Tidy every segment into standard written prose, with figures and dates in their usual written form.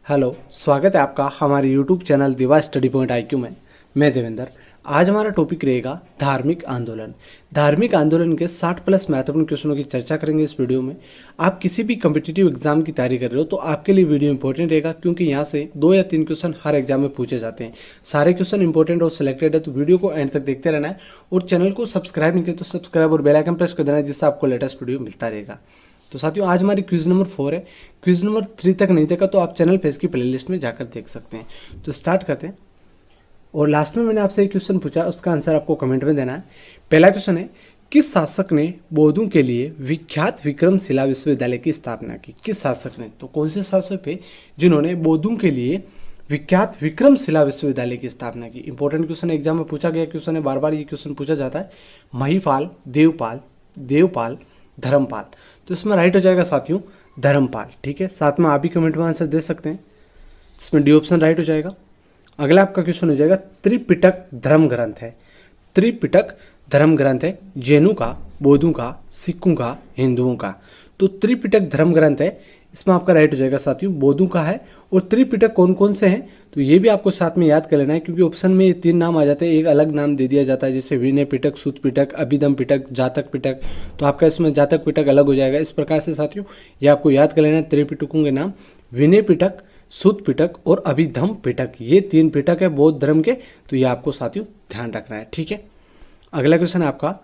Hello, स्वागत है आपका हमारे यूट्यूब चैनल दिवा स्टडी पॉइंट IQ में। मैं देवेंद्र। आज हमारा टॉपिक रहेगा धार्मिक आंदोलन। धार्मिक आंदोलन के 60 प्लस महत्वपूर्ण क्वेश्चनों की चर्चा करेंगे इस वीडियो में। आप किसी भी कम्पिटिटिव एग्जाम की तैयारी कर रहे हो तो आपके लिए वीडियो इंपॉर्टेंट रहेगा, क्योंकि यहाँ से 2 या 3 क्वेश्चन हर एग्जाम में पूछे जाते हैं। सारे क्वेश्चन इंपॉर्टेंट और सिलेक्टेड है, तो वीडियो को एंड तक देखते रहना है। और चैनल को सब्सक्राइब नहीं किया तो सब्सक्राइब और बेल आइकन प्रेस कर देना है, जिससे आपको लेटेस्ट वीडियो मिलता रहेगा। तो साथियों, आज हमारी क्विज नंबर 4 है। क्विज नंबर 3 तक नहीं देखा तो आप चैनल पे इसकी प्लेलिस्ट में जाकर देख सकते हैं। तो स्टार्ट करते हैं। और लास्ट में मैंने आपसे एक क्वेश्चन पूछा, उसका आंसर आपको कमेंट में देना है। पहला क्वेश्चन है, किस शासक ने बौद्धों के लिए विख्यात विक्रमशिला विश्वविद्यालय की स्थापना की? किस शासक ने? तो कौन से शासक थे जिन्होंने बौद्धों के लिए विख्यात विक्रमशिला विश्वविद्यालय की स्थापना की? इंपॉर्टेंट क्वेश्चन एग्जाम में पूछा गया क्वेश्चन है, बार बार ये क्वेश्चन पूछा जाता है। महिपाल, देवपाल, धर्मपाल। तो इसमें राइट हो जाएगा साथियों धर्मपाल। ठीक है, साथ में आप भी कमेंट में आंसर दे सकते हैं। इसमें डी ऑप्शन राइट हो जाएगा। अगला आपका क्वेश्चन हो जाएगा, त्रिपिटक धर्म ग्रंथ है। त्रिपिटक धर्म ग्रंथ है जैनों का, बौद्धों का, सिखों का, हिंदुओं का। तो त्रिपिटक धर्म ग्रंथ है, इसमें आपका राइट हो जाएगा साथियों बौद्धों का है। और त्रिपिटक कौन कौन से हैं तो ये भी आपको साथ में याद कर लेना है, क्योंकि ऑप्शन में ये 3 नाम आ जाते हैं, एक अलग नाम दे दिया जाता है, जैसे विनय पिटक, सूत पिटक, अभिधम पिटक, जातक पिटक। तो आपका इसमें जातक पिटक अलग हो जाएगा। इस प्रकार से साथियों ये आपको याद कर लेना है, त्रिपिटकों के नाम विनय पिटक, सूत पिटक और अभिधम पिटक। ये 3 पिटक है बौद्ध धर्म के, तो ये आपको साथियों ध्यान रखना है। ठीक है, अगला क्वेश्चन है आपका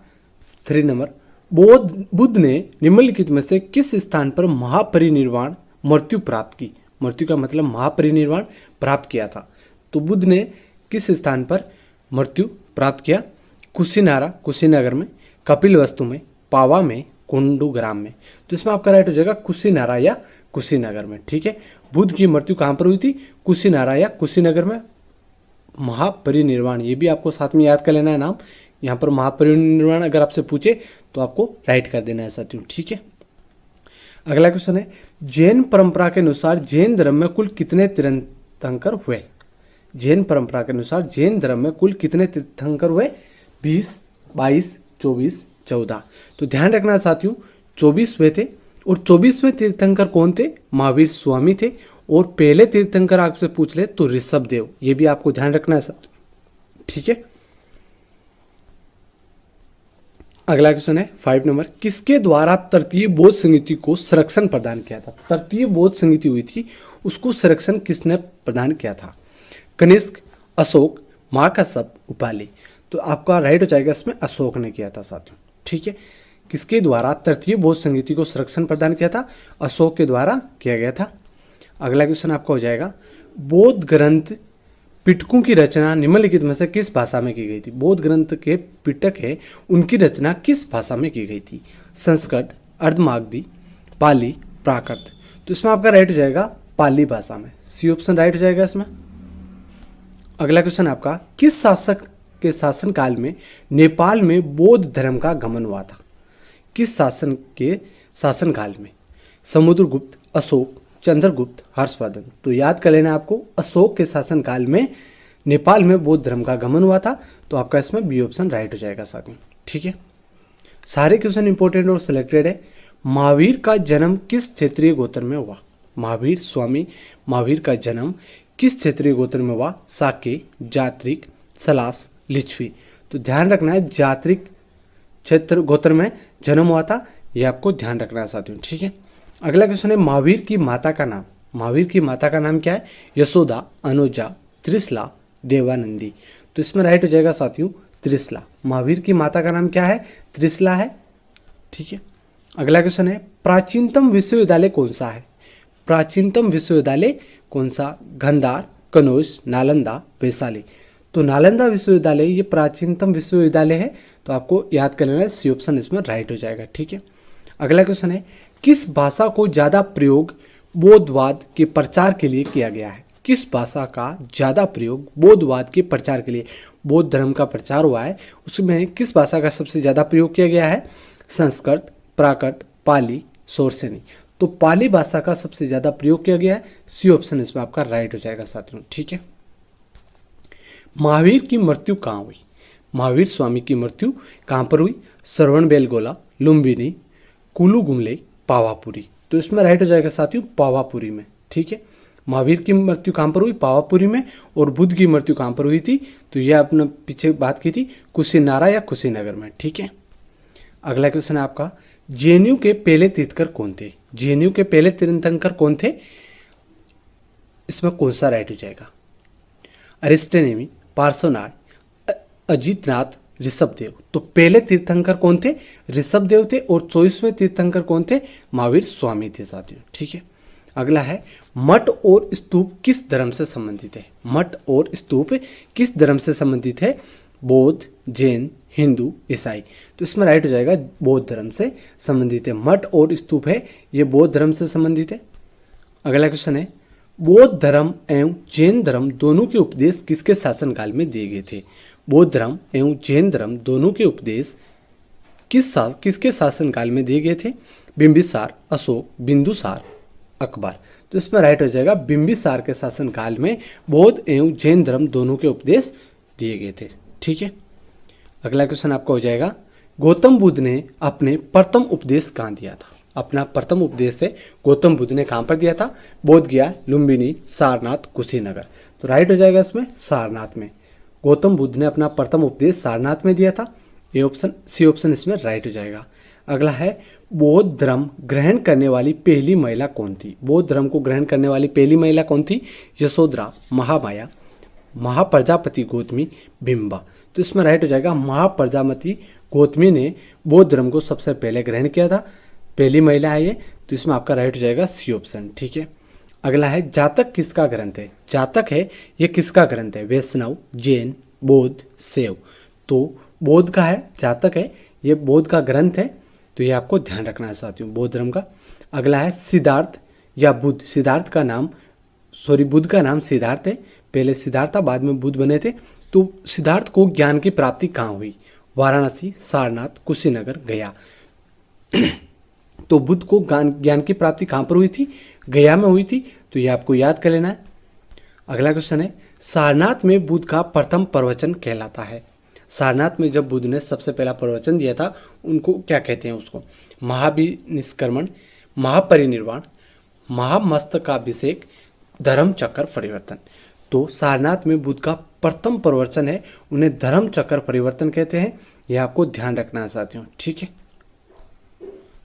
3 नंबर, बुद्ध ने निम्नलिखित में से किस स्थान पर महापरिनिर्वाण मृत्यु प्राप्त की? मृत्यु का मतलब महापरिनिर्वाण प्राप्त किया था। तो बुद्ध ने किस स्थान पर मृत्यु प्राप्त किया? कुशीनगर में, कपिलवस्तु में, पावा में, कुंडूग्राम में। तो इसमें आपका राइट हो जाएगा कुशीनारा या कुशीनगर में। ठीक है, बुद्ध की मृत्यु कहाँ पर हुई थी? कुशीनारा या कुशीनगर में महापरिनिर्वाण। ये भी आपको साथ में याद कर लेना है नाम। यहाँ पर महापरिनिर्वाण अगर आपसे पूछे तो आपको राइट कर देना है साथियों। ठीक है, अगला क्वेश्चन है, जैन परंपरा के अनुसार जैन धर्म में कुल कितने तीर्थंकर हुए? जैन परंपरा के अनुसार जैन धर्म में कुल कितने तीर्थंकर हुए? 20, 22, 24, 14। तो ध्यान रखना साथियों 24 हुए थे। और 24वें तीर्थंकर कौन थे? महावीर स्वामी थे। और पहले तीर्थंकर आपसे पूछ ले तो ऋषभ देव। ये भी आपको ध्यान रखना है साथियों। ठीक है, अगला क्वेश्चन है 5 नंबर, किसके द्वारा तृतीय बौद्ध संगीति को संरक्षण प्रदान किया था? तृतीय बौद्ध संगीति हुई थी, उसको संरक्षण किसने प्रदान किया था? कनिष्क, अशोक, महाकश्यप, उपाली। तो आपका राइट हो जाएगा इसमें अशोक ने किया था साथियों। ठीक है, किसके द्वारा तृतीय बौद्ध संगीति को संरक्षण प्रदान किया था? अशोक के द्वारा किया गया था। अगला क्वेश्चन आपका हो जाएगा, बौद्ध ग्रंथ पिटकों की रचना निम्नलिखित में से किस भाषा में की गई थी? बौद्ध ग्रंथ के पिटक है, उनकी रचना किस भाषा में की गई थी? संस्कृत, अर्धमागधी, पाली, प्राकृत। तो इसमें आपका राइट हो जाएगा पाली भाषा में। सी ऑप्शन राइट हो जाएगा इसमें। अगला क्वेश्चन आपका, किस शासक के शासनकाल में नेपाल में बौद्ध धर्म का गमन हुआ था? किस शासन के शासनकाल में? समुद्रगुप्त, अशोक, चंद्रगुप्त, हर्षवर्धन। तो याद कर लेना आपको, अशोक के शासनकाल में नेपाल में बौद्ध धर्म का गमन हुआ था। तो आपका इसमें बी ऑप्शन राइट हो जाएगा साथियों। ठीक है, सारे क्वेश्चन इंपॉर्टेंट और सिलेक्टेड है। महावीर का जन्म किस क्षेत्रीय गोत्र में हुआ? महावीर का जन्म किस क्षेत्रीय गोत्र में हुआ? साके, जात्रिक, सलास, लिच्छवी। तो ध्यान रखना है जात्रिक क्षेत्र गोत्र में जन्म हुआ था, यह आपको ध्यान रखना है साथियों। ठीक है, अगला क्वेश्चन है, महावीर की माता का नाम। महावीर की माता का नाम क्या है? यशोदा, अनुजा, त्रिशला, देवानंदी। तो इसमें राइट हो जाएगा साथियों त्रिशला। महावीर की माता का नाम क्या है? त्रिशला है। ठीक है, अगला क्वेश्चन है, प्राचीनतम विश्वविद्यालय कौन सा है? प्राचीनतम विश्वविद्यालय कौन सा? गंधार, कनौज, नालंदा, वैशाली। तो नालंदा विश्वविद्यालय ये प्राचीनतम विश्वविद्यालय है। तो आपको याद कर लेना है, सी ऑप्शन इसमें राइट हो जाएगा। ठीक है, अगला क्वेश्चन है, किस भाषा को ज़्यादा प्रयोग बौद्धवाद के प्रचार के लिए किया गया है? किस भाषा का ज़्यादा प्रयोग बौद्धवाद के प्रचार के लिए, बौद्ध धर्म का प्रचार हुआ है उसमें किस भाषा का सबसे ज़्यादा प्रयोग किया गया है? संस्कृत, प्राकृत, पाली, सोरसेनी। तो पाली भाषा का सबसे ज़्यादा प्रयोग किया गया है। सी ऑप्शन इसमें आपका राइट हो जाएगा साथियों। ठीक है, महावीर की मृत्यु कहाँ हुई? महावीर स्वामी की मृत्यु कहाँ पर हुई? श्रवणबेलगोला, लुम्बिनी, कुलू गुमले, पावापुरी। तो इसमें राइट हो जाएगा साथियों पावापुरी में। ठीक है, महावीर की मृत्यु कहाँ पर हुई? पावापुरी में। और बुद्ध की मृत्यु कहाँ पर हुई थी? तो यह आपने पीछे बात की थी कुशीनारा या कुशीनगर में। ठीक है, अगला क्वेश्चन है आपका, जेएनयू के पहले तीर्थंकर कौन थे? जेएनयू के पहले तीर्थंकर कौन थे? इसमें कौन सा राइट हो जाएगा? अरिस्टोनेमी, पार्श्वनाथ, अजितनाथ, ऋषभदेव। तो पहले तीर्थंकर कौन थे? ऋषभदेव थे। और 24वें तीर्थंकर कौन थे? महावीर स्वामी थे साथियों। ठीक है, अगला है, मठ और स्तूप किस धर्म से संबंधित है? मठ और स्तूप किस धर्म से संबंधित है? बौद्ध, जैन, हिंदू, ईसाई। तो इसमें राइट हो जाएगा बौद्ध धर्म से संबंधित है। मठ और स्तूप है ये बौद्ध धर्म से संबंधित है। अगला क्वेश्चन है, बौद्ध धर्म एवं जैन धर्म दोनों के उपदेश किसके शासनकाल में दिए गए थे? बौद्ध धर्म एवं जैन धर्म दोनों के उपदेश किसके शासनकाल में दिए गए थे? बिंबिसार, अशोक, बिंदुसार, अकबर। तो इसमें राइट हो जाएगा बिंबिसार के शासनकाल में बौद्ध एवं जैन धर्म दोनों के उपदेश दिए गए थे। ठीक है, अगला क्वेश्चन आपका हो जाएगा, गौतम बुद्ध ने अपने प्रथम उपदेश कहाँ दिया था? अपना प्रथम उपदेश है गौतम बुद्ध ने कहाँ पर दिया था? बोध गया, लुम्बिनी, सारनाथ, कुशीनगर। तो राइट हो जाएगा इसमें सारनाथ में। गौतम बुद्ध ने अपना प्रथम उपदेश सारनाथ में दिया था। ये ऑप्शन सी ऑप्शन इसमें राइट हो जाएगा। अगला है, बौद्ध धर्म ग्रहण करने वाली पहली महिला कौन थी? बौद्ध धर्म को ग्रहण करने वाली पहली महिला कौन थी? यशोधरा, महामाया, महाप्रजापति गौतमी, बिंबा। तो इसमें राइट हो जाएगा महाप्रजापति गौतमी ने बौद्ध धर्म को सबसे पहले ग्रहण किया था, पहली महिला है ये। तो इसमें आपका राइट हो जाएगा सी ऑप्शन। ठीक है, अगला है, जातक किसका ग्रंथ है? जातक है ये किसका ग्रंथ है? वैष्णव, जैन, बौद्ध, शैव। तो बौद्ध का है, जातक है ये बौद्ध का ग्रंथ है। तो ये आपको ध्यान रखना है साथियों बौद्ध धर्म का। अगला है, सिद्धार्थ या बुद्ध। सिद्धार्थ का नाम बुद्ध का नाम सिद्धार्थ है। पहले सिद्धार्थ था, बाद में बुद्ध बने थे। तो सिद्धार्थ को ज्ञान की प्राप्ति कहाँ हुई? वाराणसी, सारनाथ, कुशीनगर, गया। तो बुद्ध को ज्ञान की प्राप्ति कहाँ पर हुई थी? गया में हुई थी। तो ये आपको याद कर लेना है। अगला क्वेश्चन है, सारनाथ में बुद्ध का प्रथम प्रवचन कहलाता है। सारनाथ में जब बुद्ध ने सबसे पहला प्रवचन दिया था उनको क्या कहते हैं? उसको महाभिनिष्क्रमण, महापरिनिर्वाण, महामस्तकाभिषेक, धर्म चक्र परिवर्तन। तो सारनाथ में बुद्ध का प्रथम प्रवचन है, उन्हें धर्म चक्र परिवर्तन कहते हैं। यह आपको ध्यान रखना है साथियों। ठीक है,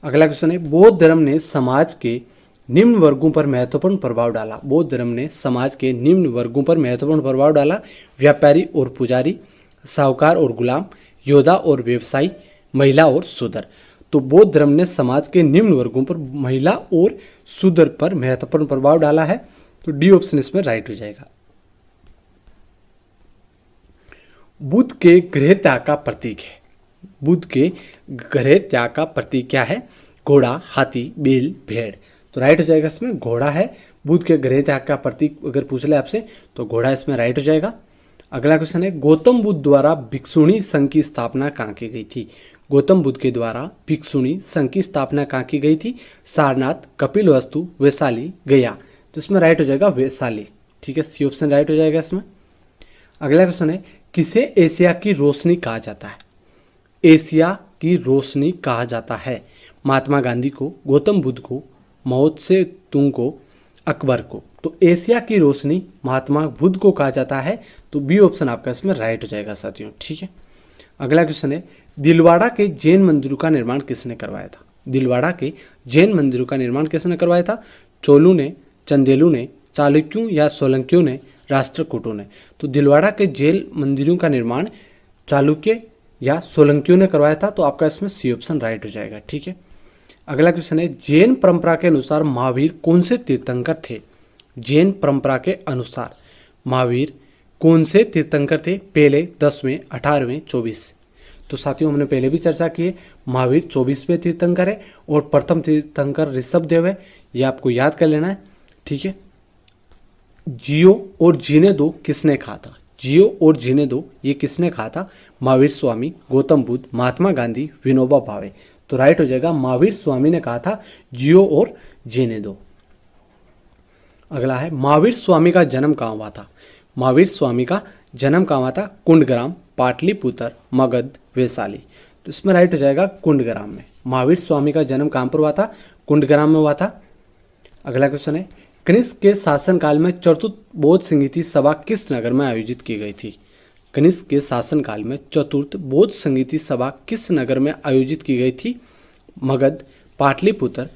अगला क्वेश्चन है, बौद्ध धर्म ने समाज के निम्न वर्गों पर महत्वपूर्ण प्रभाव डाला। बौद्ध धर्म ने समाज के निम्न वर्गों पर महत्वपूर्ण प्रभाव डाला। व्यापारी और पुजारी, साहूकार और गुलाम, योद्धा और व्यवसायी, महिला और शूद्र। तो बौद्ध धर्म ने समाज के निम्न वर्गों पर, महिला और शूद्र पर महत्वपूर्ण प्रभाव डाला है। तो डी ऑप्शन इसमें राइट हो जाएगा। बुद्ध के गृह त्याग का प्रतीक है। बुद्ध के गृह त्याग का प्रतीक क्या है? घोड़ा, हाथी, बैल, भेड़। तो राइट हो जाएगा इसमें घोड़ा है बुद्ध के गृह त्याग का प्रतीक। अगर पूछ ले आपसे तो घोड़ा इसमें राइट हो जाएगा। अगला क्वेश्चन है, गौतम बुद्ध द्वारा भिक्षुणी संघ की स्थापना कहाँ की गई थी? गौतम बुद्ध के द्वारा भिक्षुणी संघ की स्थापना कहाँ की गई थी? सारनाथ, कपिलवस्तु, वैशाली, गया। तो इसमें राइट हो जाएगा वैशाली। ठीक है, सी ऑप्शन राइट हो जाएगा इसमें। अगला क्वेश्चन है, किसे एशिया की रोशनी कहा जाता है? एशिया की रोशनी कहा जाता है। महात्मा गांधी को, गौतम बुद्ध को, माओ त्से तुंग को, अकबर को। तो एशिया की रोशनी महात्मा बुद्ध को कहा जाता है। तो बी ऑप्शन आपका इसमें राइट हो जाएगा साथियों। ठीक है, अगला क्वेश्चन है, दिलवाड़ा के जैन मंदिरों का निर्माण किसने करवाया था? दिलवाड़ा के जैन मंदिरों का निर्माण किसने करवाया था? चोलू ने, चंदेलू ने, चालुक्यों या सोलंकियों ने, राष्ट्रकूटों ने। तो दिलवाड़ा के जैन मंदिरों का निर्माण चालुक्य या सोलंकियों ने करवाया था। तो आपका इसमें सी ऑप्शन राइट हो जाएगा। ठीक है, अगला क्वेश्चन है, जैन परंपरा के अनुसार महावीर कौन से तीर्थंकर थे? जैन परंपरा के अनुसार महावीर कौन से तीर्थंकर थे? पहले, 10वें, 18वें, 24। तो साथियों हमने पहले भी चर्चा की है, महावीर 24वें तीर्थंकर है और प्रथम तीर्थंकर ऋषभदेव है। ये आपको याद कर लेना है। ठीक है, जियो और जीने दो किसने कहा था? जियो और जीने दो ये किसने कहा था? महावीर स्वामी, गौतम बुद्ध, महात्मा गांधी, विनोबा भावे। तो राइट हो जाएगा महावीर स्वामी ने कहा था जियो और जीने दो। अगला है, महावीर स्वामी का जन्म कहाँ हुआ था? महावीर स्वामी का जन्म कहाँ हुआ था? कुंडग्राम, पाटलिपुत्र, मगध, वैशाली। तो इसमें राइट हो जाएगा कुंडग्राम में। महावीर स्वामी का जन्म कहाँ पर हुआ था? कुंडग्राम में हुआ था। अगला क्वेश्चन है, कनिष्क के शासनकाल में चतुर्थ बौद्ध संगीति सभा किस नगर में आयोजित की गई थी? कनिष्क के शासनकाल में चतुर्थ बौद्ध संगीति सभा किस नगर में आयोजित की गई थी? मगध, पाटलिपुत्र,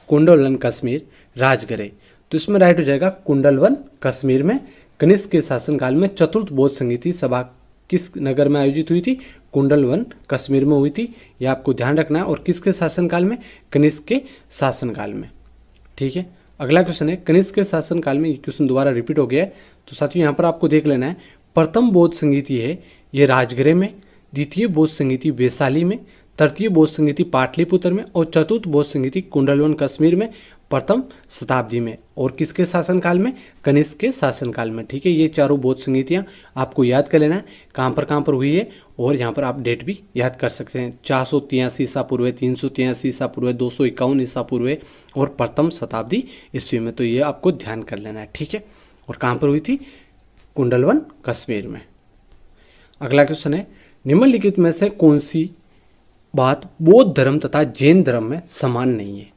कुंडलवन कश्मीर, राजगृह। तो इसमें राइट हो जाएगा कुंडलवन कश्मीर में कनिष्क के शासनकाल में चतुर्थ बौद्ध संगीति सभा किस नगर में आयोजित हुई थी? कुंडलवन कश्मीर में हुई थी। यह आपको ध्यान रखना है। और किसके शासनकाल में? कनिष्क के शासनकाल में। ठीक है, अगला क्वेश्चन है कनिष्क के शासनकाल में। ये क्वेश्चन दोबारा रिपीट हो गया है, तो साथियों यहाँ पर आपको देख लेना है। प्रथम बौद्ध संगीति है ये राजगृह में, द्वितीय बौद्ध संगीति वैशाली में, तृतीय बौद्ध संगीति पाटलिपुत्र में और चतुर्थ बौद्ध संगीति कुंडलवन कश्मीर में प्रथम शताब्दी में। और किसके शासनकाल में? कनिष्क के शासनकाल में। ठीक है, ये चारों बौद्ध संगीतियाँ आपको याद कर लेना है कहाँ पर हुई है, और यहाँ पर आप डेट भी याद कर सकते हैं। 483 ईसा पूर्व, 383 ईसा पूर्व, 251 ईसा पूर्व और प्रथम शताब्दी ईस्वी में। तो ये आपको ध्यान कर लेना है। ठीक है, और कहाँ पर हुई थी? कुंडलवन कश्मीर में। अगला क्वेश्चन है निम्नलिखित में से कौन सी बात बौद्ध धर्म तथा जैन धर्म में समान नहीं है?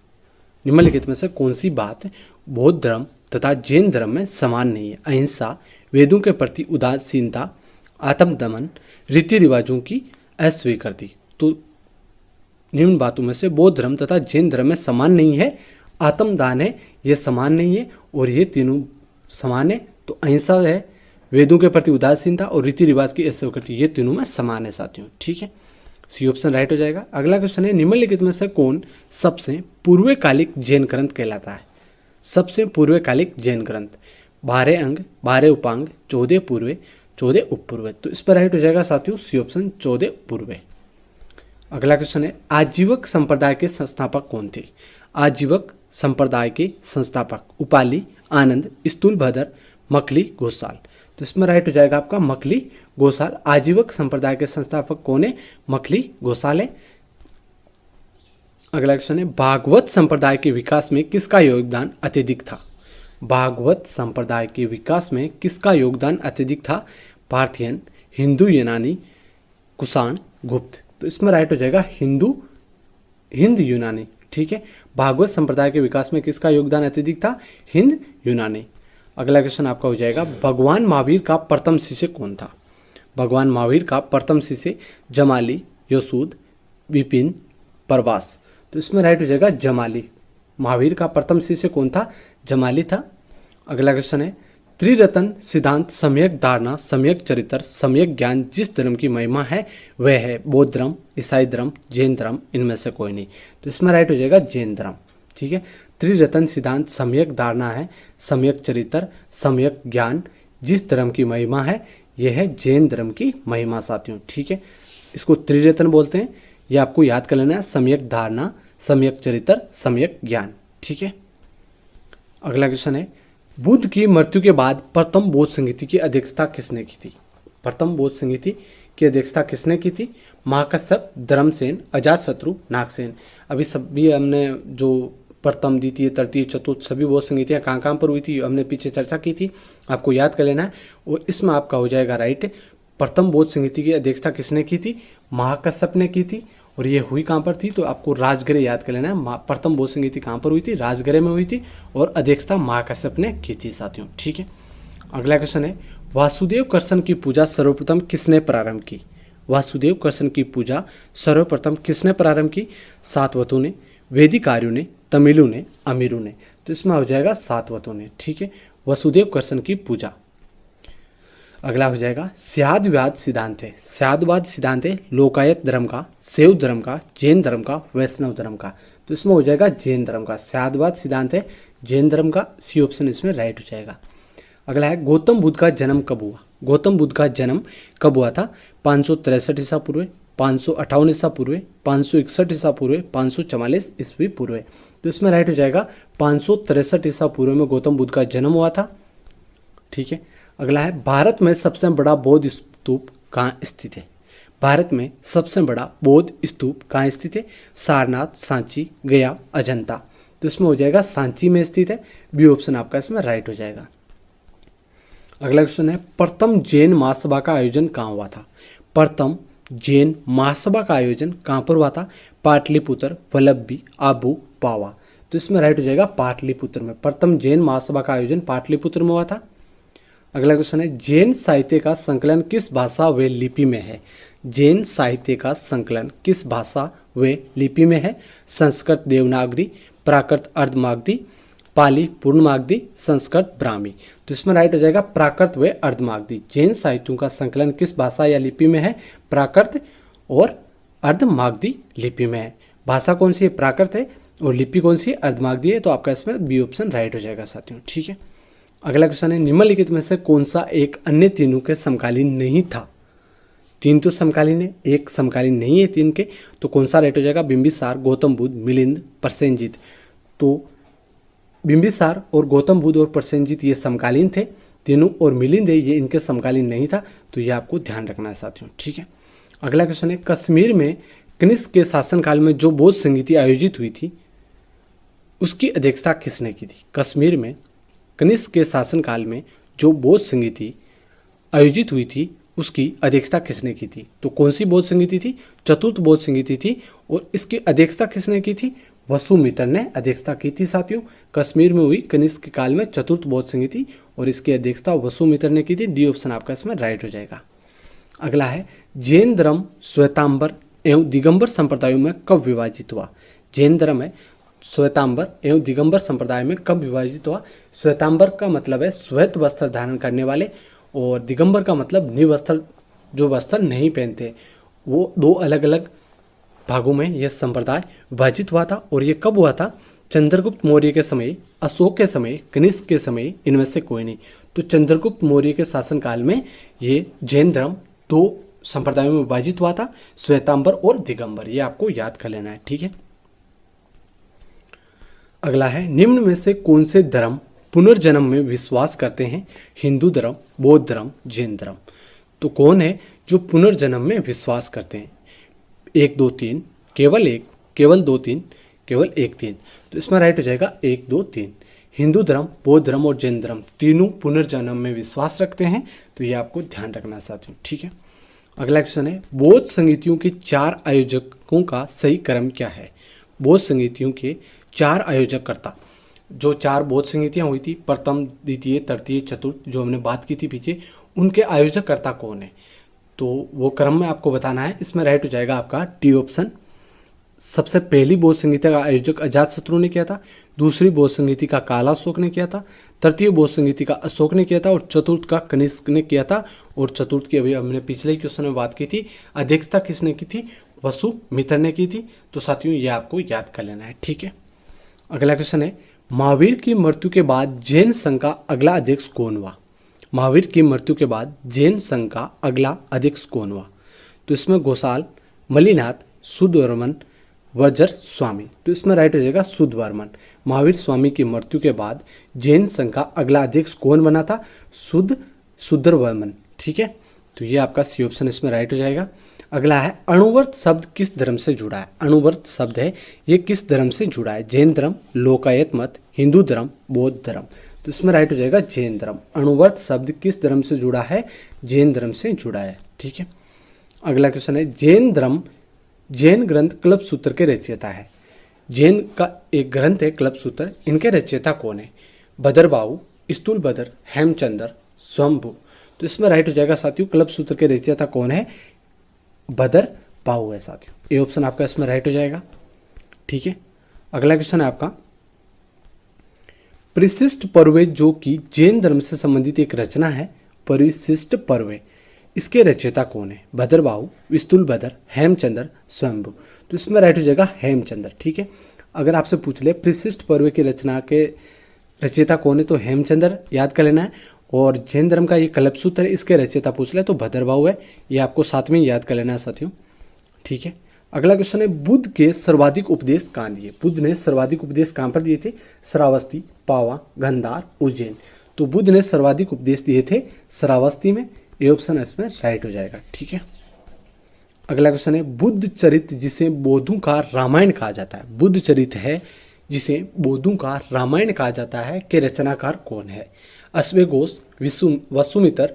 निम्नलिखित में से कौन सी बात बौद्ध धर्म तथा जैन धर्म में समान नहीं है? अहिंसा, वेदों के प्रति उदासीनता, आत्मदमन, रीति रिवाजों की अस्वीकृति। तो निम्न बातों में से बौद्ध धर्म तथा जैन धर्म में समान नहीं है। आत्मदान है, ये समान नहीं है, और ये तीनों समान है। तो अहिंसा है, वेदों के प्रति उदासीनता और रीति रिवाज की अस्वीकृति, ये तीनों में समान है साथियों। ठीक है, सी ऑप्शन राइट हो जाएगा। अगला क्वेश्चन है निम्नलिखित में से कौन सबसे पूर्वकालिक जैन ग्रंथ कहलाता है? सबसे पूर्वकालिक जैन ग्रंथ 12 अंग, 12 उपांग, 14 पूर्व, 14 उपपूर्व। तो इस पर राइट हो जाएगा साथियों सी ऑप्शन 14 पूर्व। अगला क्वेश्चन है आजीवक संप्रदाय के संस्थापक कौन थे? आजीवक संप्रदाय के संस्थापक उपाली, आनंद, स्थूलभद्र, मकली, घोषाल। तो इसमें राइट हो जाएगा आपका मकली घोषाल। आजीवक संप्रदाय के संस्थापक कौन है? मकली घोषाल है। अगला क्वेश्चन है भागवत संप्रदाय के विकास में किसका योगदान अत्यधिक था? भागवत संप्रदाय के विकास में किसका योगदान अत्यधिक था? पार्थियन, हिंदू यूनानी, कुषाण, गुप्त। तो इसमें राइट हो जाएगा हिंद यूनानी। ठीक है, भागवत संप्रदाय के विकास में किसका योगदान अत्यधिक था? हिंद यूनानी। अगला क्वेश्चन आपका हो जाएगा भगवान महावीर का प्रथम शिष्य कौन था? भगवान महावीर का प्रथम शिष्य जमाली, यशोद, विपिन, प्रवास। तो इसमें राइट हो जाएगा जमाली। महावीर का प्रथम शिष्य कौन था? जमाली था। अगला क्वेश्चन है त्रिरत्न सिद्धांत, सम्यक धारणा, सम्यक चरित्र, सम्यक ज्ञान जिस धर्म की महिमा है वह है बौद्ध धर्म, ईसाई धर्म, जैन धर्म, इनमें से कोई नहीं। तो इसमें राइट हो जाएगा जैन धर्म। ठीक है, त्रिरत्न सिद्धांत, सम्यक धारणा है, सम्यक चरित्र, सम्यक ज्ञान जिस धर्म की महिमा है यह है जैन धर्म की महिमा साथियों। ठीक है, इसको त्रिरत्न बोलते हैं। यह आपको याद कर लेना है, सम्यक धारणा, सम्यक चरित्र, सम्यक ज्ञान। ठीक है, अगला क्वेश्चन है बुद्ध की मृत्यु के बाद प्रथम बौद्ध संगीति की अध्यक्षता किसने की थी? प्रथम बौद्ध संगीति की अध्यक्षता किसने की थी? महाकश्यप, धर्मसेन, अजातशत्रु, नागसेन। अभी सभी हमने जो प्रथम, द्वितीय, तृतीय, चतुर्थ सभी बौद्ध संगीतियाँ कहाँ पर हुई थी हमने पीछे चर्चा की थी, आपको याद कर लेना है। और इसमें आपका हो जाएगा राइट प्रथम बौद्ध संगीति की अध्यक्षता किसने की थी? महाकश्यप ने की थी। और ये हुई कहाँ पर थी? तो आपको राजगृह याद कर लेना है। प्रथम बौद्ध संगीति कहाँ पर हुई थी? राजगृह में हुई थी और अध्यक्षता महाकश्यप ने की थी साथियों। ठीक है, अगला क्वेश्चन है वासुदेव कृष्ण की पूजा सर्वप्रथम किसने प्रारंभ की? वासुदेव कृष्ण की पूजा सर्वप्रथम किसने प्रारंभ की? सातवतों ने, वैदिक आर्यों ने, तमिलों ने, अमीरों ने। तो इसमें हो जाएगा सातवतों ने। ठीक है, वसुदेव कृष्ण की पूजा। अगला हो जाएगा स्यादवाद सिद्धांत है। स्यादवाद सिद्धांत है लोकायत धर्म का, शैव धर्म का, जैन धर्म का, वैष्णव धर्म का। तो इसमें हो जाएगा जैन धर्म का। स्यादवाद सिद्धांत है जैन धर्म का। सी ऑप्शन इसमें राइट हो जाएगा। अगला है गौतम बुद्ध का जन्म कब हुआ? गौतम बुद्ध का जन्म कब हुआ था? 563 ईसा पूर्व, 558 ईसा पूर्व, 561 ईसा पूर्व, 544 ईस्वी पूर्व। तो इसमें राइट हो जाएगा 563 ईसा पूर्व में गौतम बुद्ध का जन्म हुआ था। ठीक है, अगला है भारत में सबसे बड़ा बौद्ध स्तूप कहाँ स्थित है? भारत में सबसे बड़ा बौद्ध स्तूप कहाँ स्थित है? सारनाथ, सांची, गया, अजंता। तो इसमें हो जाएगा सांची में स्थित है। बी ऑप्शन आपका इसमें राइट हो जाएगा। अगला क्वेश्चन है प्रथम जैन महासभा का आयोजन कहाँ हुआ था? प्रथम जैन महासभा का आयोजन कहाँ पर हुआ था? पाटलिपुत्र, वल्लभी, आबू, पावा। तो इसमें राइट हो जाएगा पाटलिपुत्र में। प्रथम जैन महासभा का आयोजन पाटलिपुत्र में हुआ था। अगला क्वेश्चन है जैन साहित्य का संकलन किस भाषा व लिपि में है? जैन साहित्य का संकलन किस भाषा व लिपि में है? संस्कृत देवनागरी, प्राकृत अर्धमागधी, पाली पूर्णमागधी, संस्कृत ब्राह्मी। तो इसमें राइट हो जाएगा प्राकृत व अर्धमागधी। जैन साहित्यों का संकलन किस भाषा या लिपि में है? प्राकृत और अर्धमागधी लिपि में है। भाषा कौन सी है? प्राकृत है। और लिपि कौन सी है? अर्धमागधी है। तो आपका इसमें बी ऑप्शन राइट हो जाएगा साथियों। ठीक है, अगला क्वेश्चन है निम्नलिखित में से कौन सा एक अन्य तीनों के समकालीन नहीं था? तीन तो समकालीन है, एक समकालीन नहीं है तीन के, तो कौन सा राइट हो जाएगा? बिंबिसार, गौतम बुद्ध, मिलिंद, प्रसेनजीत। तो बिंबिसार और गौतम बुद्ध और प्रसेनजीत ये समकालीन थे तीनों, और मिलिंद है ये इनके समकालीन नहीं था। तो ये आपको ध्यान रखना है साथियों। ठीक है, अगला क्वेश्चन है कश्मीर में कनिष्क के शासनकाल में जो बौद्ध संगीति आयोजित हुई थी उसकी अध्यक्षता किसने की थी? कश्मीर में कनिष्क के शासनकाल में जो बौद्ध संगीति आयोजित हुई थी उसकी अध्यक्षता किसने की थी? तो कौन सी बौद्ध संगीति थी? चतुर्थ बौद्ध संगीति थी। और इसकी अध्यक्षता किसने की थी? वसुमित्र ने अध्यक्षता की थी साथियों। कश्मीर में हुई कनिष्क के काल में चतुर्थ बौद्ध संगीति और इसकी अध्यक्षता वसुमित्र ने की थी। डी ऑप्शन आपका इसमें राइट हो जाएगा। अगला है जैन धर्म श्वेतांबर एवं दिगंबर संप्रदायों में कब विभाजित हुआ? जैन धर्म है श्वेतांबर एवं दिगंबर संप्रदाय में कब विभाजित हुआ? श्वेतांबर का मतलब है श्वेत वस्त्र धारण करने वाले, और दिगंबर का मतलब निवस्त्र, जो वस्त्र नहीं पहनते। वो दो अलग अलग भागों में यह संप्रदाय विभाजित हुआ था। और ये कब हुआ था? चंद्रगुप्त मौर्य के समय, अशोक के समय, कनिष्क के समय, इनमें से कोई नहीं। तो चंद्रगुप्त मौर्य के शासनकाल में ये जैन धर्म दो संप्रदायों में विभाजित हुआ था, श्वेतांबर और दिगंबर। ये आपको याद कर लेना है। ठीक है, अगला है निम्न में से कौन से धर्म पुनर्जन्म में विश्वास करते हैं? हिंदू धर्म, बौद्ध धर्म, जैन धर्म। तो कौन है जो पुनर्जन्म में विश्वास करते हैं? 1 2 3, केवल 1, केवल 2 3, केवल 1 3। तो इसमें राइट हो जाएगा 1 2 3। हिंदू धर्म, बौद्ध धर्म और जैन धर्म तीनों पुनर्जन्म में विश्वास रखते हैं। तो ये आपको ध्यान रखना साथियों। ठीक है, अगला क्वेश्चन है बौद्ध संगीतियों के 4 आयोजकों का सही क्रम क्या है? बौद्ध संगीतियों के 4 आयोजककर्ता, जो 4 बौद्ध संगीतियाँ हुई थी, प्रथम, द्वितीय, तृतीय, चतुर्थ, जो हमने बात की थी पीछे, उनके आयोजककर्ता कौन है? तो वो क्रम में आपको बताना है। इसमें राइट हो जाएगा आपका टी ऑप्शन। सबसे पहली बौद्ध संगीति का आयोजक अजातशत्रु ने किया था, दूसरी बौद्ध संगीति का काला अशोक ने किया था, तृतीय बौद्ध संगीति का अशोक ने किया था, और चतुर्थ का कनिष्क ने किया था। और चतुर्थ की अभी हमने पिछले ही क्वेश्चन में बात की थी, अध्यक्षता किसने की थी? वसुमित्र ने की थी। तो साथियों ये आपको याद कर लेना है। ठीक है, अगला क्वेश्चन है महावीर की मृत्यु के बाद जैन संघ का अगला अध्यक्ष कौन हुआ? महावीर की मृत्यु के बाद जैन संघ का अगला अध्यक्ष कौन हुआ? तो इसमें घोषाल, मलिनाथ, शुद्धवर्मन, वज्र स्वामी। तो इसमें राइट हो जाएगा शुद्धवर्मन। महावीर स्वामी की मृत्यु के बाद जैन संघ का अगला अध्यक्ष कौन बना था? शुद्धवर्मन। ठीक है, तो ये आपका सी ऑप्शन इसमें राइट हो जाएगा। अगला है अणुव्रत शब्द किस धर्म से जुड़ा है? अणुव्रत शब्द है ये किस धर्म से जुड़ा है? जैन धर्म, लोकायत मत, हिंदू धर्म, बौद्ध धर्म। तो इसमें राइट हो जाएगा जैन धर्म। अणुव्रत शब्द किस धर्म से जुड़ा है? जैन धर्म से जुड़ा है। ठीक है, अगला क्वेश्चन है जैन ग्रंथ कल्पसूत्र के रचयिता है। जैन का एक ग्रंथ है कल्पसूत्र, इनके रचयिता कौन है? भद्रबाहु, स्थूलभद्र, हेमचंद्र, स्वयंभू। तो इसमें राइट हो जाएगा साथियों कल्पसूत्र के रचयिता कौन है? भद्रबाहु है साथियों। ये ऑप्शन आपका इसमें राइट हो जाएगा। ठीक है, अगला क्वेश्चन है आपका परिशिष्ट पर्वे, जो कि जैन धर्म से संबंधित एक रचना है। परिशिष्ट पर्वे, इसके रचयिता कौन है? भद्रबाहु, स्थूलभद्र, हेमचंद्र, स्वयंभू। तो इसमें राइट हो जाएगा हेमचंद्र। ठीक है, अगर आपसे पूछ ले परिशिष्ट पर्वे की रचना के रचयिता कौन है तो हेमचंद्र याद कर लेना है। और जैन धर्म का ये कल्पसूत्र है, इसके रचयिता पूछ ले तो भद्रबाहु है। ये आपको साथ में याद कर लेना है साथियों। ठीक है, अगला क्वेश्चन है बुद्ध के सर्वाधिक उपदेश कहाँ दिए? बुद्ध ने सर्वाधिक उपदेश कहाँ पर दिए थे? श्रावस्ती, पावा, गंधार, उज्जैन। तो बुद्ध ने सर्वाधिक उपदेश दिए थे श्रावस्ती में। ये ऑप्शन इसमें राइट हो जाएगा। ठीक है, अगला क्वेश्चन है बुद्ध चरित जिसे बौद्धों का रामायण कहा जाता है। बुद्ध चरित है जिसे बौद्धों का रामायण कहा जाता है के रचनाकार कौन है? अश्वघोष, वसुमित्र,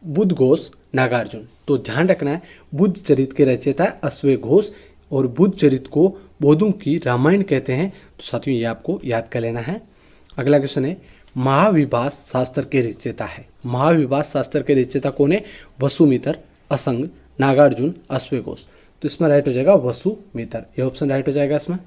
बुद्धघोष, नागार्जुन। तो ध्यान रखना है बुद्ध चरित के रचयिता है अश्वघोष और बुद्ध चरित्र को बौद्धों की रामायण कहते हैं। तो साथियों ये आपको याद कर लेना है। अगला क्वेश्चन है महाविभास शास्त्र के रचयिता है। महाविभास शास्त्र के रचयिता कौन है? वसुमित्र, असंग, नागार्जुन, अश्वघोष। तो इसमें राइट हो जाएगा वसुमित्र, ये ऑप्शन राइट हो जाएगा इसमें।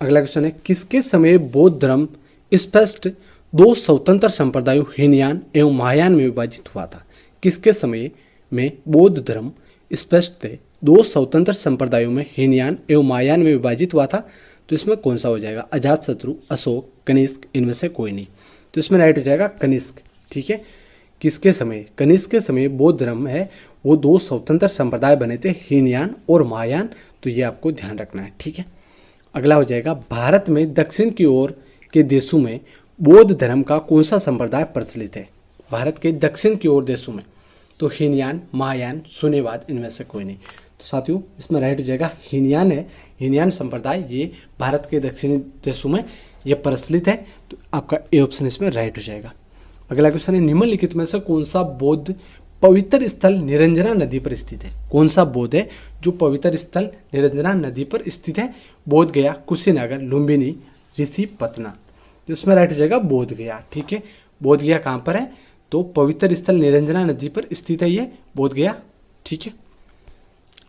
अगला क्वेश्चन है किसके समय बौद्ध धर्म स्पष्ट दो स्वतंत्र संप्रदायों हीनयान एवं महायान में विभाजित हुआ था? किसके समय में बौद्ध धर्म स्पष्ट दो स्वतंत्र संप्रदायों में हीनयान एवं महायान में विभाजित हुआ था? तो इसमें कौन सा हो जाएगा? अजातशत्रु, अशोक, कनिष्क, इनमें से कोई नहीं। तो इसमें राइट हो जाएगा कनिष्क। ठीक है, किसके समय? कनिष्क के समय बौद्ध धर्म है वो दो स्वतंत्र संप्रदाय बने थे, हीनयान और महायान। तो ये आपको ध्यान रखना है। ठीक है, अगला हो जाएगा भारत में दक्षिण की ओर के देशों में बौद्ध धर्म का कौन सा संप्रदाय प्रचलित है? भारत के दक्षिण की ओर देशों में तो हीनयान, महायान, शून्यवाद, इनमें से कोई नहीं। तो साथियों इसमें राइट हो जाएगा हीनयान है। हीनयान संप्रदाय ये भारत के दक्षिणी देशों में ये प्रचलित है। तो आपका ए ऑप्शन इसमें राइट हो जाएगा। अगला क्वेश्चन है निम्नलिखित में से कौन सा बौद्ध पवित्र स्थल निरंजना नदी पर स्थित है? कौन सा बौद्ध है जो पवित्र स्थल निरंजना नदी पर स्थित है? बोध गया, कुशीनगर, लुम्बिनी, ऋषिपतना। तो इसमें राइट हो जाएगा बोध गया। ठीक है, बोध गया कहाँ पर है? तो पवित्र स्थल निरंजना नदी पर स्थित है ये बोध गया। ठीक है,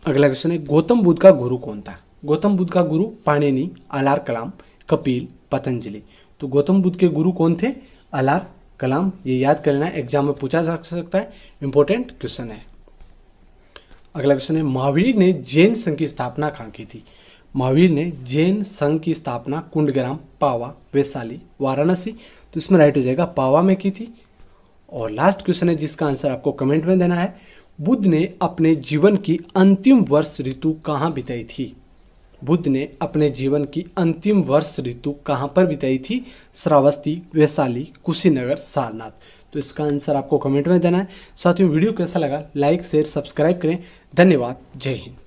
अगला क्वेश्चन है गौतम बुद्ध का गुरु कौन था? गौतम बुद्ध का गुरु पाणिनि, अलार कलाम, कपिल, पतंजलि। तो गौतम बुद्ध के गुरु कौन थे? अलार कलाम। ये याद करना है, एग्जाम में पूछा जा सकता है, इंपॉर्टेंट क्वेश्चन है। अगला क्वेश्चन है महावीर ने जैन संघ की स्थापना कहाँ की थी? महावीर ने जैन संघ की स्थापना कुंडग्राम, पावा, वैशाली, वाराणसी। तो इसमें राइट हो जाएगा पावा में की थी। और लास्ट क्वेश्चन है जिसका आंसर आपको कमेंट में देना है। बुद्ध ने अपने जीवन की अंतिम वर्ष ऋतु कहाँ बिताई थी? बुद्ध ने अपने जीवन की अंतिम वर्ष ऋतु कहाँ पर बिताई थी? श्रावस्ती, वैशाली, कुशीनगर, सारनाथ। तो इसका आंसर आपको कमेंट में देना है। साथियों वीडियो कैसा लगा लाइक शेयर सब्सक्राइब करें। धन्यवाद, जय हिंद।